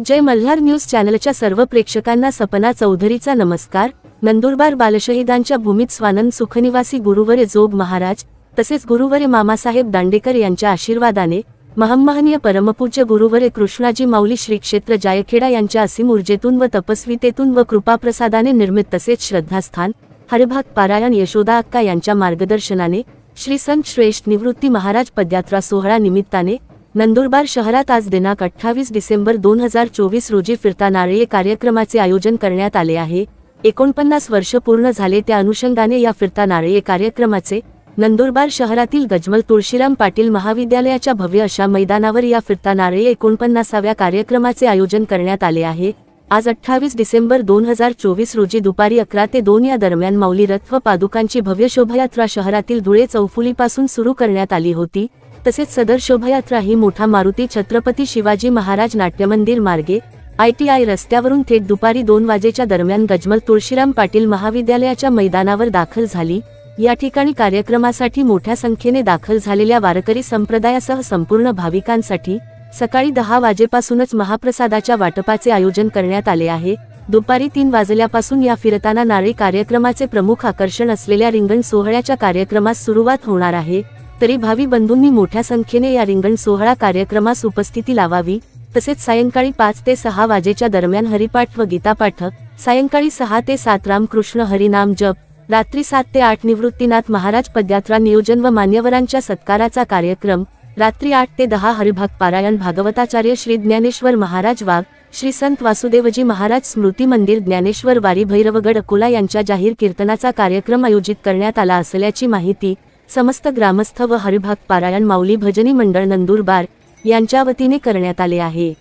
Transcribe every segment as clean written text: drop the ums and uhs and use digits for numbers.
जय Malhar news चॅनलच्या सर्व प्रेक्षकांना सपना चौधरीचा नमस्कार। नंदुरबार बालशहीदांच्या भूमीत स्वानंद सुखनिवासी गुरुवरे जोग महाराज तसेच गुरुवरे मामासाहेब दांडेकर यांच्या आशीर्वादाने महम्महनीय परमपूज्य गुरुवरे कृष्णाजी माऊली श्री क्षेत्र जायखेडा यांच्या असीम ऊर्जेतून व तपस्वितेतून व कृपाप्रसादाने निर्मित तसेच श्रद्धास्थान हरिभक्त पारायण यशोदा अक्का यांच्या मार्गदर्शनाने श्री संत श्रेष्ठ निवृत्ती महाराज पदयात्रा सोहळा निमित्ताने नंदुरबार शहरात आज दिनांक 28 डिसेंबर 2024 रोजी फिरता नारळी कार्यक्रमाचे आयोजन करण्यात आले आहे। 49 वर्ष पूर्ण झाले त्या अनुषंगाने या फिरता नारळी कार्यक्रमाचे नंदुरबार शहरातील गजमल तुळशीराम पाटील महाविद्यालयाच्या भव्य अशा मैदानावर या फिरता नारळी 49व्या कार्यक्रमाचे आयोजन करण्यात आले आहे। आज 28 डिसेंबर 2024 रोजी दुपारी 11 ते 2 या दरम्यान माऊली रथ व पादुकांची भव्य शोभायात्रा शहरातील धुळे चौफुलीपासून सुरू करण्यात आली होती। तसेच सदर शोभायात्रा ही मोठा मारुती छत्रपती शिवाजी महाराज नाट्यमंदिर मार्गे ITI रस्त्यावरून थेट दुपारी 2 वाजेच्या दरम्यान गजमल तुळशीराम पाटील महाविद्यालयाच्या मैदानावर दाखल झाली। या ठिकाणी कार्यक्रमासाठी मोठ्या संख्येने दाखल झालेल्या वारकरी संप्रदायासह संपूर्ण भाविकांसाठी सकाळी 10 वाजेपासूनच महाप्रसादाच्या वाटपाचे आयोजन करण्यात आले आहे। दुपारी 3 वाजल्यापासून या फिरताना नारळी कार्यक्रमाचे प्रमुख आकर्षण असलेल्या रिंगण सोहळ्याच्या कार्यक्रमास सुरुवात होणार आहे। तरी भावी बंधूंनी मोठ्या संख्येने या रिंगण सोहळा कार्यक्रमास उपस्थिती लावावी। तसेच सायंकाळी 5 ते 6 वाजेच्या दरम्यान हरिपाठ व गीतापाठ, सायंकाळी 6 ते 7 रामकृष्ण हरिनाम जप, रात्री 7 ते 8 निवृत्तीनाथ महाराज पदयात्रा नियोजन व मान्यवरांच्या सत्काराचा कार्यक्रम, रात्री 8 ते 10 हरिभक्त पारायण भागवताचार्य श्री ज्ञानेश्वर महाराज वाघ, श्री संत वासुदेवजी महाराज स्मृती मंदिर ज्ञानेश्वर वारी भैरवगड अकोला यांच्या जाहीर कीर्तनाचा कार्यक्रम आयोजित करण्यात आला असल्याची माहिती समस्त ग्रामस्थ व हरिभक्त पारायण माऊली भजनी मंडळ नंदुरबार यांच्या वतीने करण्यात आले आहे।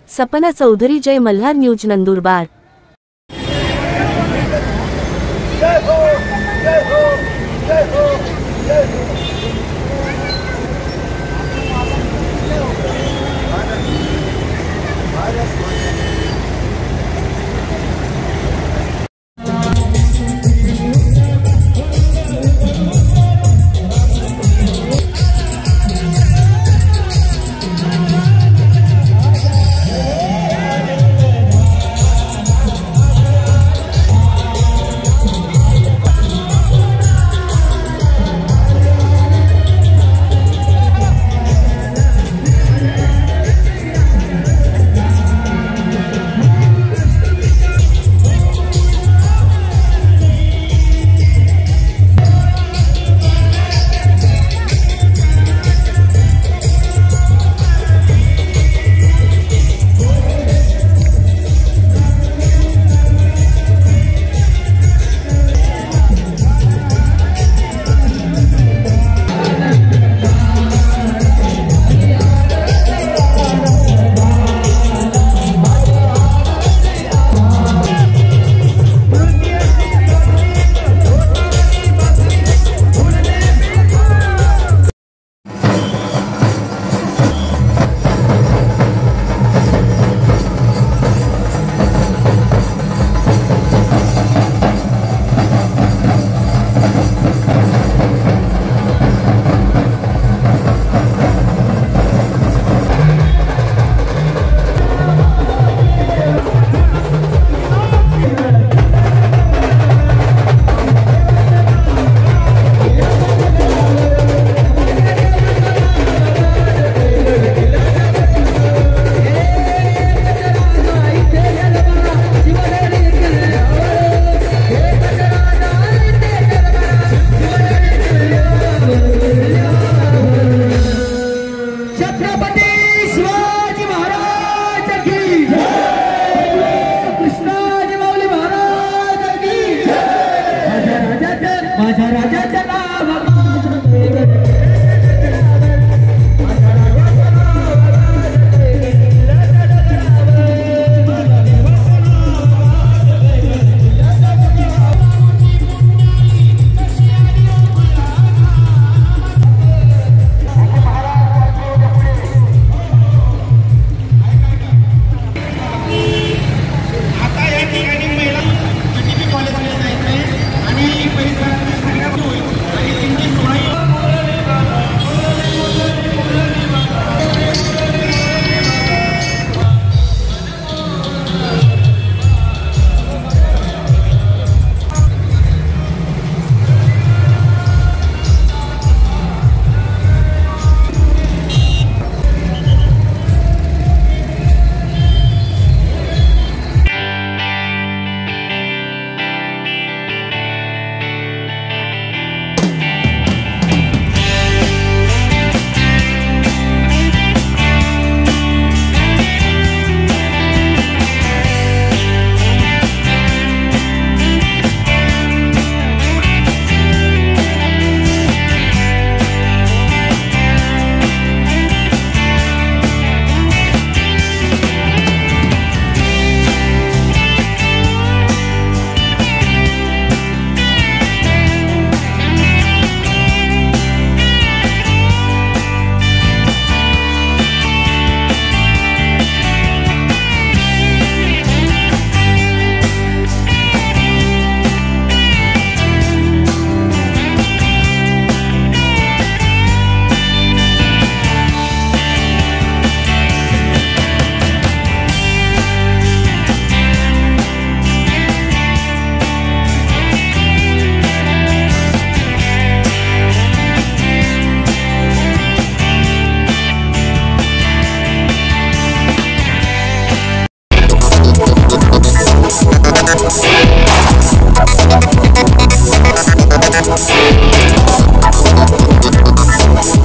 सपना चौधरी, जय मल्हार न्यूज नंदुरबार। राजा